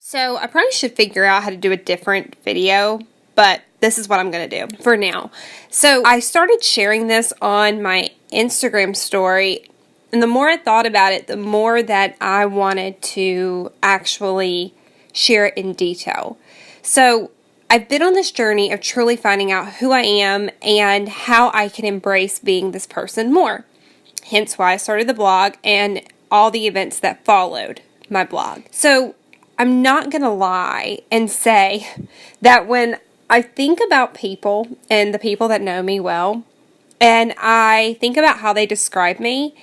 So I probably should figure out how to do a different video, but this is what I'm going to do for now. So I started sharing this on my Instagram story, and the more I thought about it, the more that I wanted to actually share it in detail. So I've been on this journey of truly finding out who I am and how I can embrace being this person more. Hence why I started the blog and all the events that followed my blog. So I'm not going to lie and say that when I think about people and the people that know me well, and I think about how they describe me,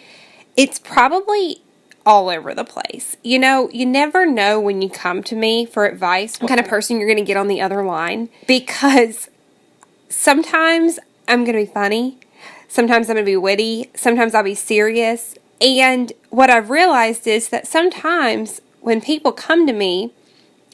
it's probably all over the place. You know, you never know when you come to me for advice what kind of person you're going to get on the other line, because sometimes I'm going to be funny, sometimes I'm going to be witty, sometimes I'll be serious, and what I've realized is that sometimes when people come to me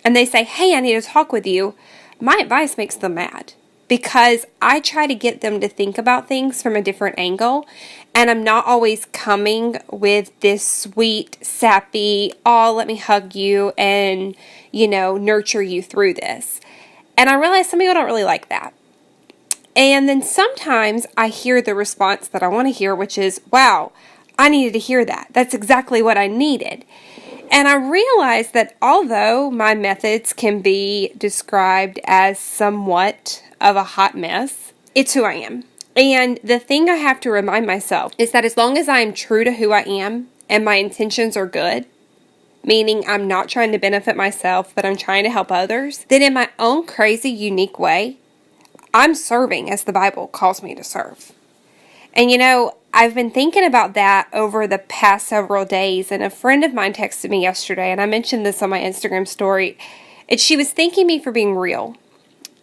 and they say, hey, I need to talk with you, my advice makes them mad because I try to get them to think about things from a different angle, and I'm not always coming with this sweet, sappy, oh, let me hug you and, nurture you through this. And I realize some people don't really like that. And then sometimes I hear the response that I want to hear, which is, wow, I needed to hear that. That's exactly what I needed. And I realized that although my methods can be described as somewhat of a hot mess, it's who I am. And the thing I have to remind myself is that as long as I am true to who I am and my intentions are good, meaning I'm not trying to benefit myself, but I'm trying to help others, then in my own crazy, unique way, I'm serving as the Bible calls me to serve. And I've been thinking about that over the past several days, and a friend of mine texted me yesterday, and I mentioned this on my Instagram story, and she was thanking me for being real,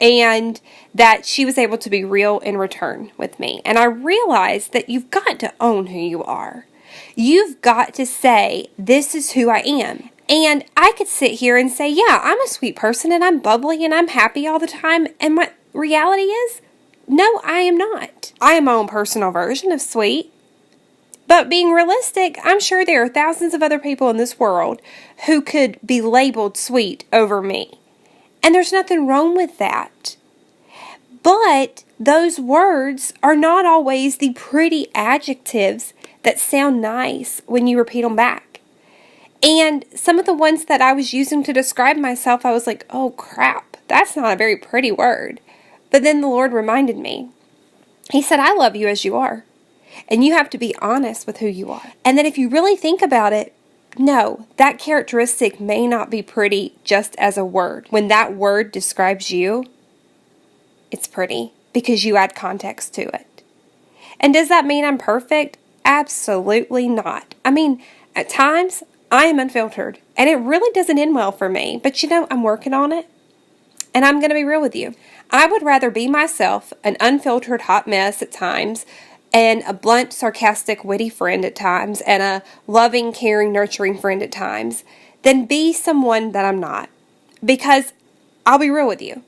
and that she was able to be real in return with me. And I realized that you've got to own who you are. You've got to say, this is who I am. And I could sit here and say, yeah, I'm a sweet person, and I'm bubbly, and I'm happy all the time, and my reality is, no, I am not. I am my own personal version of sweet. But being realistic, I'm sure there are thousands of other people in this world who could be labeled sweet over me. And there's nothing wrong with that. But those words are not always the pretty adjectives that sound nice when you repeat them back. And some of the ones that I was using to describe myself, I was like, oh crap, that's not a very pretty word. But then the Lord reminded me. He said, I love you as you are. And you have to be honest with who you are. And that if you really think about it, no, that characteristic may not be pretty just as a word. When that word describes you, it's pretty because you add context to it. And does that mean I'm perfect? Absolutely not. I mean, at times, I am unfiltered. And it really doesn't end well for me. But I'm working on it. And I'm going to be real with you. I would rather be myself, an unfiltered hot mess at times, and a blunt, sarcastic, witty friend at times, and a loving, caring, nurturing friend at times, than be someone that I'm not. Because I'll be real with you.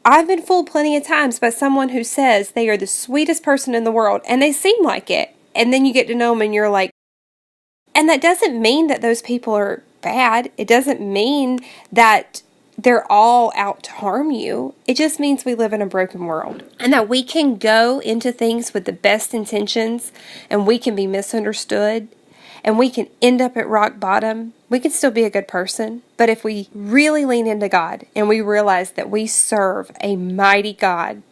I've been fooled plenty of times by someone who says they are the sweetest person in the world, and they seem like it. And then you get to know them and you're like, and that doesn't mean that those people are bad. It doesn't mean that they're all out to harm you. It just means we live in a broken world. And that we can go into things with the best intentions, and we can be misunderstood, and we can end up at rock bottom. We can still be a good person. But if we really lean into God and we realize that we serve a mighty God,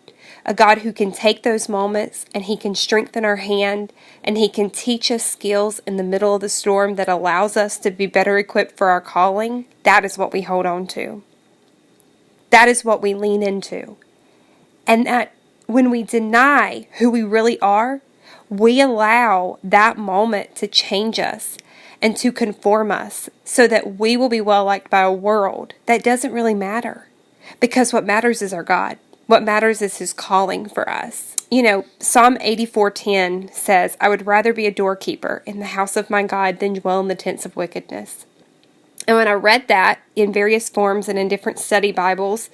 a God who can take those moments and He can strengthen our hand and He can teach us skills in the middle of the storm that allows us to be better equipped for our calling, that is what we hold on to. That is what we lean into. And that when we deny who we really are, we allow that moment to change us and to conform us so that we will be well liked by a world that doesn't really matter. Because what matters is our God. What matters is His calling for us. Psalm 84:10 says, I would rather be a doorkeeper in the house of my God than dwell in the tents of wickedness. And when I read that in various forms and in different study Bibles,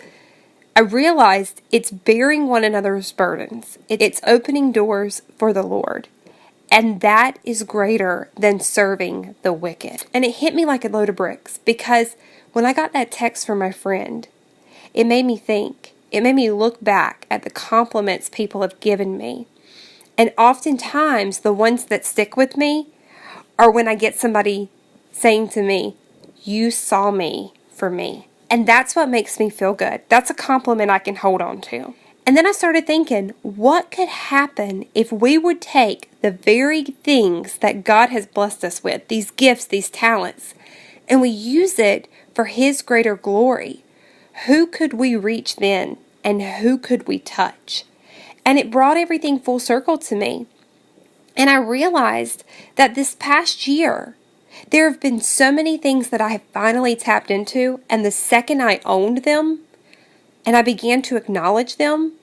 I realized it's bearing one another's burdens. It's opening doors for the Lord. And that is greater than serving the wicked. And it hit me like a load of bricks, because When I got that text from my friend, it made me think. It made me look back at the compliments people have given me. And oftentimes, the ones that stick with me are when I get somebody saying to me, "You saw me for me." And that's what makes me feel good. That's a compliment I can hold on to. And then I started thinking, what could happen if we would take the very things that God has blessed us with, these gifts, these talents, and we use it for His greater glory? Who could we reach then, and who could we touch? And it brought everything full circle to me. And I realized that this past year, there have been so many things that I have finally tapped into, and the second I owned them, and I began to acknowledge them,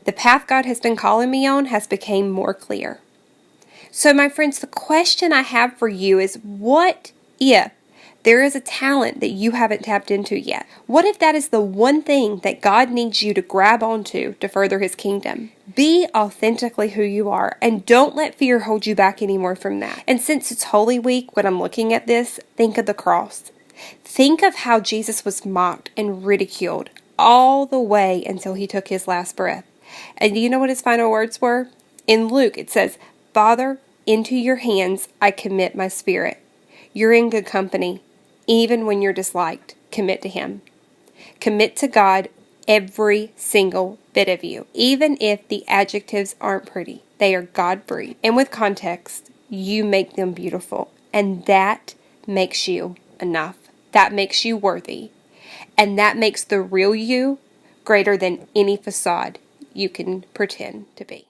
the path God has been calling me on has become more clear. So my friends, the question I have for you is, what if there is a talent that you haven't tapped into yet? What if that is the one thing that God needs you to grab onto to further His kingdom? Be authentically who you are, and don't let fear hold you back anymore from that. And since it's Holy Week, when I'm looking at this, think of the cross. Think of how Jesus was mocked and ridiculed all the way until He took His last breath. And do you know what His final words were? In Luke, it says, "Father, into your hands I commit my spirit." You're in good company. Even when you're disliked, commit to Him. Commit to God, every single bit of you. Even if the adjectives aren't pretty, they are God-breathed. And with context, you make them beautiful. And that makes you enough. That makes you worthy. And that makes the real you greater than any facade you can pretend to be.